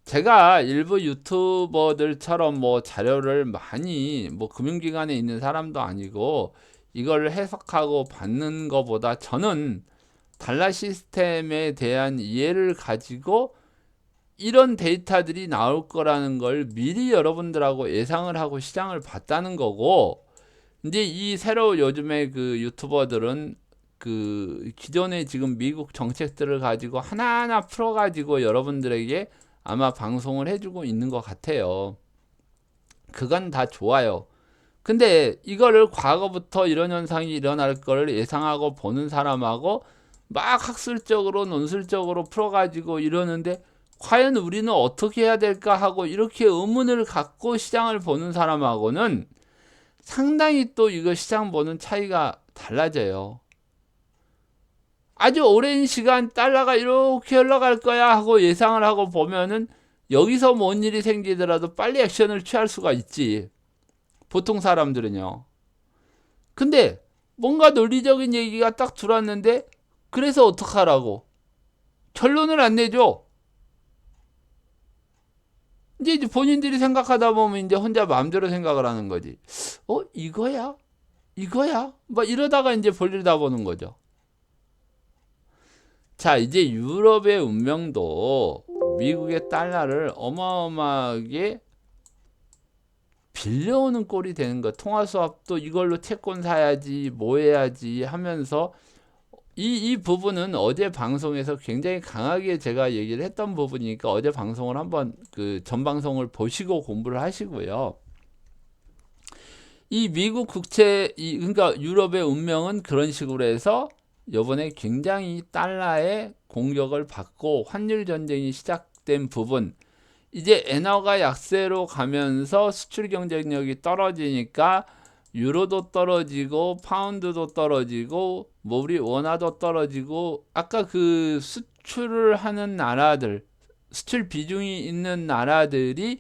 제가 일부 유튜버들처럼 뭐 자료를 많이, 뭐 금융기관에 있는 사람도 아니고 이걸 해석하고 받는 것보다 저는 달러 시스템에 대한 이해를 가지고 이런 데이터들이 나올 거라는 걸 미리 여러분들하고 예상을 하고 시장을 봤다는 거고, 이제 이 새로 요즘에 그 유튜버들은 그 기존의 지금 미국 정책들을 가지고 하나하나 풀어가지고 여러분들에게 아마 방송을 해주고 있는 것 같아요. 그건 다 좋아요. 근데 이거를 과거부터 이런 현상이 일어날 걸 예상하고 보는 사람하고 막 학술적으로 논술적으로 풀어가지고 이러는데, 과연 우리는 어떻게 해야 될까 하고 이렇게 의문을 갖고 시장을 보는 사람하고는 상당히 또 이거 시장 보는 차이가 달라져요. 아주 오랜 시간 달러가 이렇게 흘러갈 거야 하고 예상을 하고 보면은 여기서 뭔 일이 생기더라도 빨리 액션을 취할 수가 있지. 보통 사람들은요. 근데 뭔가 논리적인 얘기가 딱 들어왔는데 그래서 어떡하라고 결론을 안 내줘. 이제 본인들이 생각하다 보면 이제 혼자 마음대로 생각을 하는 거지. 이거야? 이거야? 뭐 이러다가 이제 볼일 다 보는 거죠. 자, 이제 유럽의 운명도 미국의 달러를 어마어마하게 빌려오는 꼴이 되는 거. 통화 수합도 이걸로 채권 사야지, 뭐 해야지 하면서 이 부분은 어제 방송에서 굉장히 강하게 제가 얘기를 했던 부분이니까 어제 방송을 한번 그 전 방송을 보시고 공부를 하시고요. 이 미국 국채, 그러니까 유럽의 운명은 그런 식으로 해서 이번에 굉장히 달러의 공격을 받고 환율 전쟁이 시작된 부분, 이제 엔화가 약세로 가면서 수출 경쟁력이 떨어지니까 유로도 떨어지고 파운드도 떨어지고 뭐 우리 원화도 떨어지고 아까 그 수출을 하는 나라들, 수출 비중이 있는 나라들이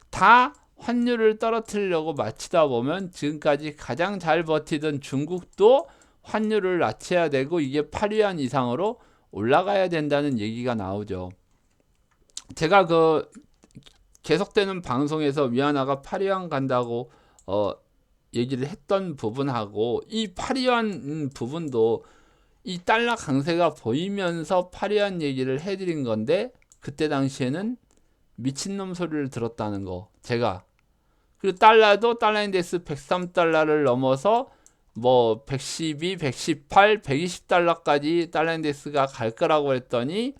다 환율을 떨어뜨리려고 마치다 보면 지금까지 가장 잘 버티던 중국도 환율을 낮춰야 되고 이게 8위안 이상으로 올라가야 된다는 얘기가 나오죠. 제가 그 계속되는 방송에서 위안화가 8위안 간다고 얘기를 했던 부분하고 이 8위안 부분도 이 달러 강세가 보이면서 8위안 얘기를 해드린 건데 그때 당시에는 미친놈 소리를 들었다는 거 제가. 그리고 달러도 달러인덱스 103달러를 넘어서 뭐 112, 118, 120달러까지 달러인덱스가 갈 거라고 했더니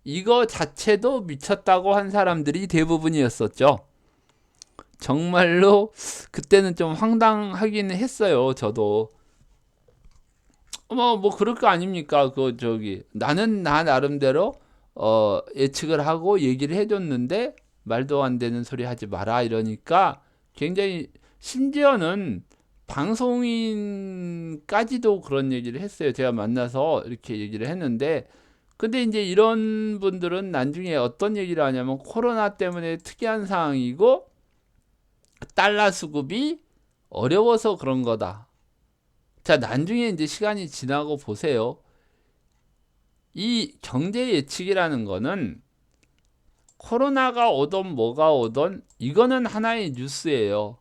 이거 자체도 미쳤다고 한 사람들이 대부분이었었죠. 정말로 그때는 좀 황당하긴 했어요. 저도 뭐 그럴 거 아닙니까? 그 저기 나는 나 나름대로 예측을 하고 얘기를 해줬는데 말도 안 되는 소리 하지 마라 이러니까 굉장히 심지어는 방송인까지도 그런 얘기를 했어요. 제가 만나서 이렇게 얘기를 했는데 근데 이제 이런 분들은 나중에 어떤 얘기를 하냐면 코로나 때문에 특이한 상황이고 달러 수급이 어려워서 그런 거다. 자, 나중에 이제 시간이 지나고 보세요. 이 경제 예측이라는 거는 코로나가 오던 뭐가 오던 이거는 하나의 뉴스예요.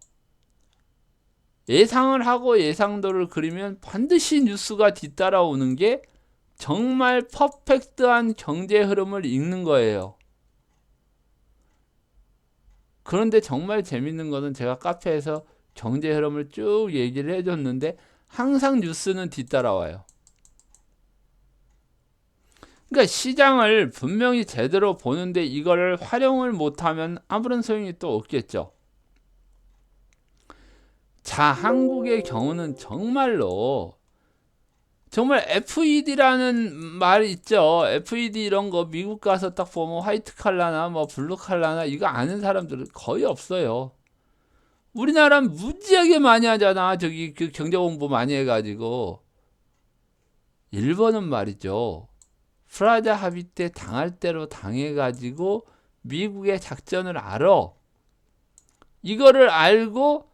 예상을 하고 예상도를 그리면 반드시 뉴스가 뒤따라오는 게 정말 퍼펙트한 경제 흐름을 읽는 거예요. 그런데 정말 재밌는 거는 제가 카페에서 경제 흐름을 쭉 얘기를 해줬는데 항상 뉴스는 뒤따라와요. 그러니까 시장을 분명히 제대로 보는데 이거를 활용을 못하면 아무런 소용이 또 없겠죠. 자, 한국의 경우는 정말 FED라는 말 있죠. FED 이런 거 미국 가서 딱 보면 화이트 칼라나 뭐 블루 칼라나 이거 아는 사람들은 거의 없어요. 우리나라는 무지하게 많이 하잖아. 저기 그 경제 공부 많이 해가지고. 일본은 말이죠. 프라자 합의 때 당할 대로 당해가지고 미국의 작전을 알아. 이거를 알고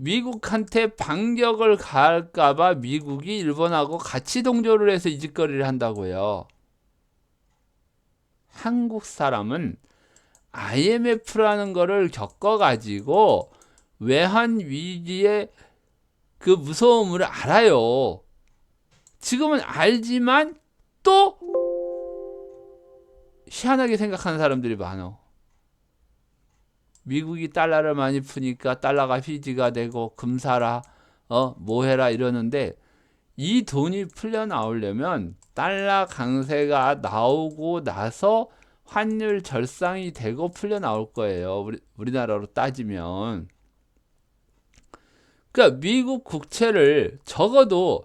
미국한테 반격을 가할까봐 미국이 일본하고 같이 동조를 해서 이 짓거리를 한다고요. 한국 사람은 IMF라는 거를 겪어가지고 외환 위기의 그 무서움을 알아요. 지금은 알지만 또 희한하게 생각하는 사람들이 많아. 미국이 달러를 많이 푸니까 달러가 휘지가 되고 금사라 뭐 해라 이러는데 이 돈이 풀려 나오려면 달러 강세가 나오고 나서 환율 절상이 되고 풀려 나올 거예요. 우리나라로 따지면. 그러니까 미국 국채를 적어도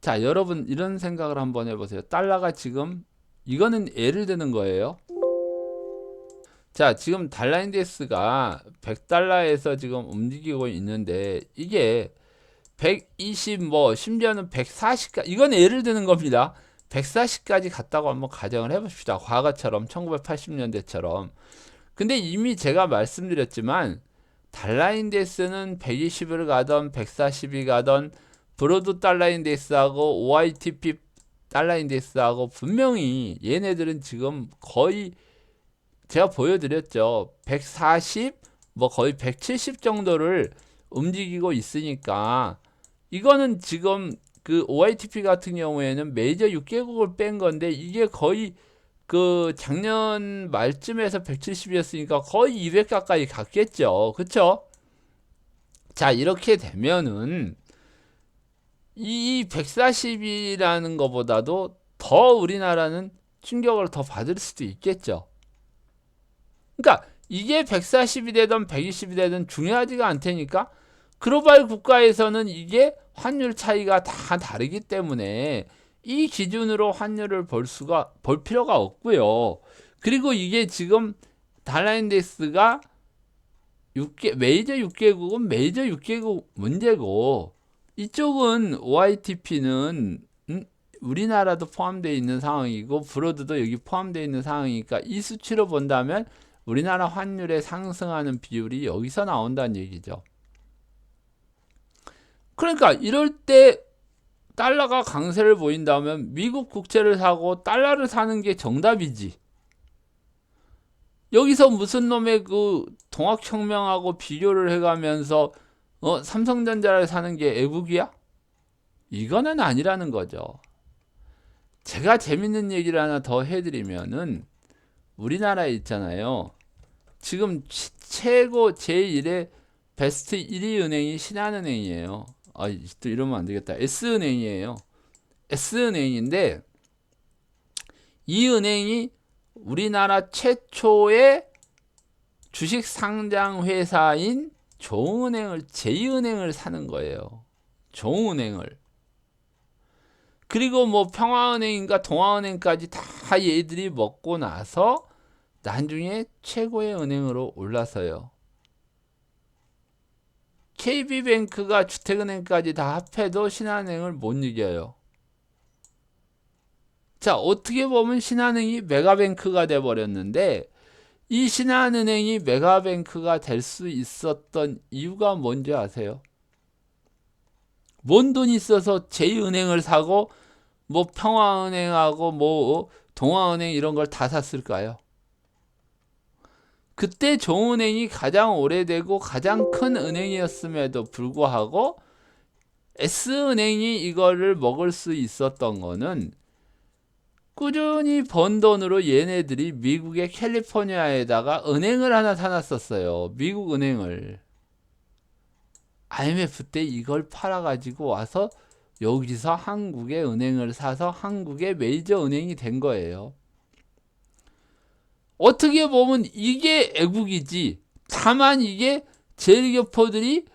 자, 여러분 이런 생각을 한번 해보세요. 달러가 지금 이거는 예를 드는 거예요. 자, 지금 달러 인덱스가 100달러에서 지금 움직이고 있는데 이게 120 뭐 심지어는 140까지 이건 예를 드는 겁니다. 140까지 갔다고 한번 가정을 해봅시다. 과거처럼 1980년대처럼. 근데 이미 제가 말씀드렸지만 달러 인덱스는 120을 가던 140이 가던 브로드 달러 인덱스하고 OITP 달러 인덱스하고 분명히 얘네들은 지금 거의 제가 보여드렸죠. 140, 뭐 거의 170 정도를 움직이고 있으니까 이거는 지금 그 OITP 같은 경우에는 메이저 6개국을 뺀 건데 이게 거의 그 작년 말쯤에서 170이었으니까 거의 200 가까이 갔겠죠. 그쵸? 자, 이렇게 되면은 이 140이라는 것보다도 더 우리나라는 충격을 더 받을 수도 있겠죠. 그러니까 이게 140이 되든 120이 되든 중요하지가 않다니까. 글로벌 국가에서는 이게 환율 차이가 다 다르기 때문에 이 기준으로 환율을 볼 필요가 없고요. 그리고 이게 지금 달러 인덱스가 메이저 6개국은 메이저 6개국 문제고 이쪽은 OITP는 우리나라도 포함되어 있는 상황이고 브로드도 여기 포함되어 있는 상황이니까 이 수치로 본다면 우리나라 환율의 상승하는 비율이 여기서 나온다는 얘기죠. 그러니까 이럴 때 달러가 강세를 보인다면 미국 국채를 사고 달러를 사는 게 정답이지. 여기서 무슨 놈의 그 동학혁명하고 비교를 해가면서 삼성전자를 사는 게 애국이야? 이거는 아니라는 거죠. 제가 재밌는 얘기를 하나 더 해드리면은 우리나라에 있잖아요. 지금 최고 제1의 베스트 1위 은행이 신한은행이에요. 또 이러면 안 되겠다. S은행이에요. S은행인데 이 은행이 우리나라 최초의 주식 상장 회사인 조흥은행을 제2은행을 사는 거예요. 조흥은행을. 그리고 뭐 평화은행인가 동아은행까지 다 얘들이 먹고 나서 나중에 최고의 은행으로 올라서요. KB뱅크가 주택은행까지 다 합해도 신한은행을 못 이겨요. 자, 어떻게 보면 신한은행이 메가뱅크가 돼버렸는데 이 신한은행이 메가뱅크가 될 수 있었던 이유가 뭔지 아세요? 뭔 돈이 있어서 제2은행을 사고 뭐 평화은행하고 뭐 동아은행 이런 걸 다 샀을까요? 그때 조은행이 가장 오래되고 가장 큰 은행이었음에도 불구하고 S은행이 이거를 먹을 수 있었던 거는 꾸준히 번 돈으로 얘네들이 미국의 캘리포니아에다가 은행을 하나 사놨었어요. 미국 은행을. IMF 때 이걸 팔아가지고 와서 여기서 한국의 은행을 사서 한국의 메이저 은행이 된 거예요. 어떻게 보면 이게 애국이지. 다만 이게 제일교포들이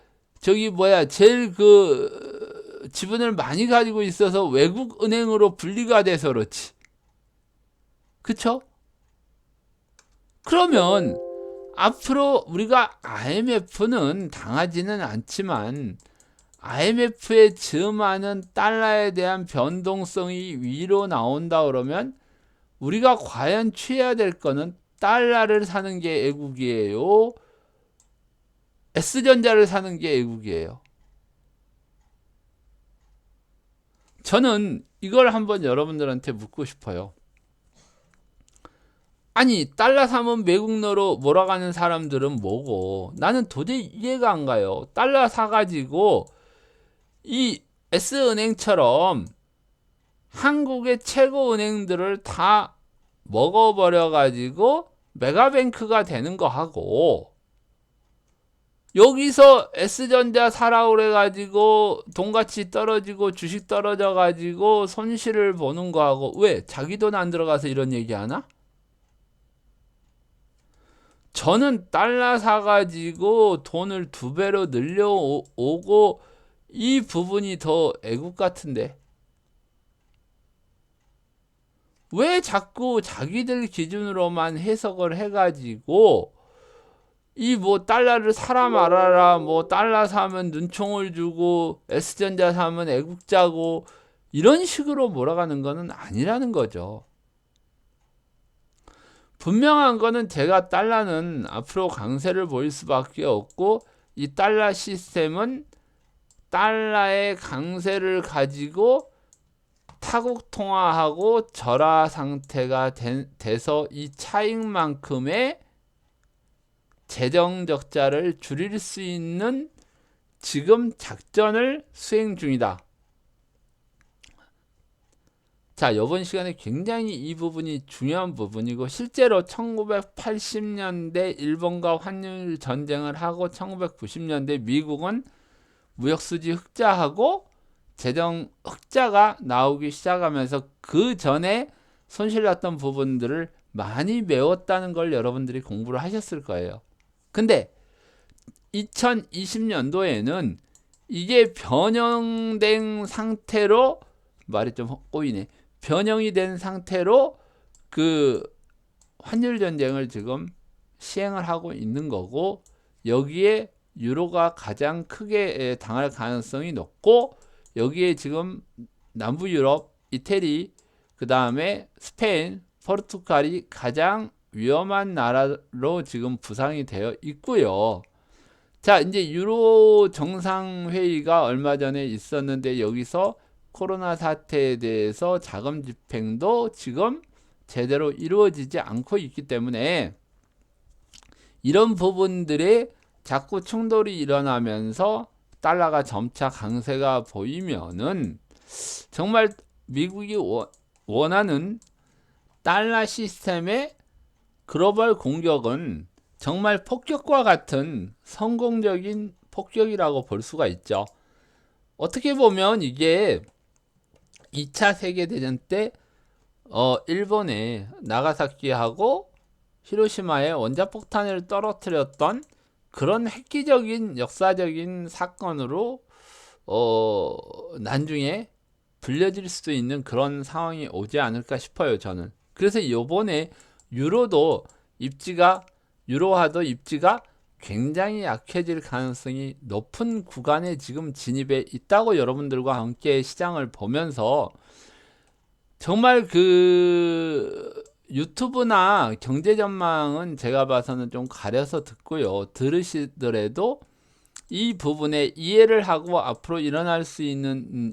제일 그 지분을 많이 가지고 있어서 외국 은행으로 분리가 돼서 그렇지. 그쵸? 그러면 앞으로 우리가 IMF는 당하지는 않지만 IMF에 즈음하는 달러에 대한 변동성이 위로 나온다 그러면 우리가 과연 취해야 될 거는 달러를 사는 게 애국이에요? S전자를 사는 게 애국이에요? 저는 이걸 한번 여러분들한테 묻고 싶어요. 아니, 달러 사면 외국노로 몰아가는 사람들은 뭐고? 나는 도저히 이해가 안 가요. 달러 사가지고 이 S은행처럼 한국의 최고 은행들을 다 먹어버려가지고 메가뱅크가 되는 거 하고 여기서 S전자 사라 그래가지고 돈가치 떨어지고 주식 떨어져가지고 손실을 보는 거 하고 왜? 자기 돈 안 들어가서 이런 얘기 하나? 저는 달러 사가지고 돈을 2배로 늘려오고 이 부분이 더 애국 같은데 왜 자꾸 자기들 기준으로만 해석을 해가지고 이 뭐 달러를 사라 말아라 뭐 달러 사면 눈총을 주고 S전자 사면 애국자고 이런 식으로 몰아가는 거는 아니라는 거죠. 분명한 거는 제가 달러는 앞으로 강세를 보일 수밖에 없고 이 달러 시스템은 달러의 강세를 가지고 타국 통화하고 절하 상태가 돼서 이 차익만큼의 재정 적자를 줄일 수 있는 지금 작전을 수행 중이다. 자, 이번 시간에 굉장히 이 부분이 중요한 부분이고, 실제로 1980년대 일본과 환율 전쟁을 하고 1990년대 미국은 무역수지 흑자하고 재정 흑자가 나오기 시작하면서 그 전에 손실났던 부분들을 많이 메웠다는 걸 여러분들이 공부를 하셨을 거예요. 근데 2020년도에는 이게 변형된 상태로, 말이 좀 꼬이네, 변형이 된 상태로 그 환율 전쟁을 지금 시행을 하고 있는 거고, 여기에 유로가 가장 크게 당할 가능성이 높고, 여기에 지금 남부 유럽, 이태리, 그 다음에 스페인, 포르투갈이 가장 위험한 나라로 지금 부상이 되어 있고요. 자, 이제 유로 정상회의가 얼마 전에 있었는데, 여기서 코로나 사태에 대해서 자금 집행도 지금 제대로 이루어지지 않고 있기 때문에, 이런 부분들에 자꾸 충돌이 일어나면서 달러가 점차 강세가 보이면은, 정말 미국이 원하는 달러 시스템의 글로벌 공격은 정말 폭격과 같은 성공적인 폭격이라고 볼 수가 있죠. 어떻게 보면 이게 2차 세계대전 때 일본의 나가사키하고 히로시마에 원자폭탄을 떨어뜨렸던 그런 획기적인 역사적인 사건으로 나중에 불려질 수도 있는 그런 상황이 오지 않을까 싶어요, 저는. 그래서 요번에 유로화도 입지가 굉장히 약해질 가능성이 높은 구간에 지금 진입해 있다고 여러분들과 함께 시장을 보면서, 정말 그 유튜브나 경제전망은 제가 봐서는 좀 가려서 듣고요. 들으시더라도 이 부분에 이해를 하고 앞으로 일어날 수 있는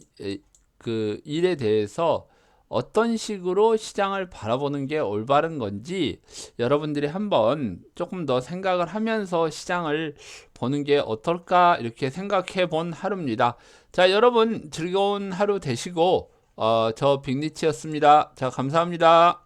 그 일에 대해서 어떤 식으로 시장을 바라보는 게 올바른 건지 여러분들이 한번 조금 더 생각을 하면서 시장을 보는 게 어떨까, 이렇게 생각해 본 하루입니다. 자, 여러분 즐거운 하루 되시고, 저 빅리치였습니다. 자, 감사합니다.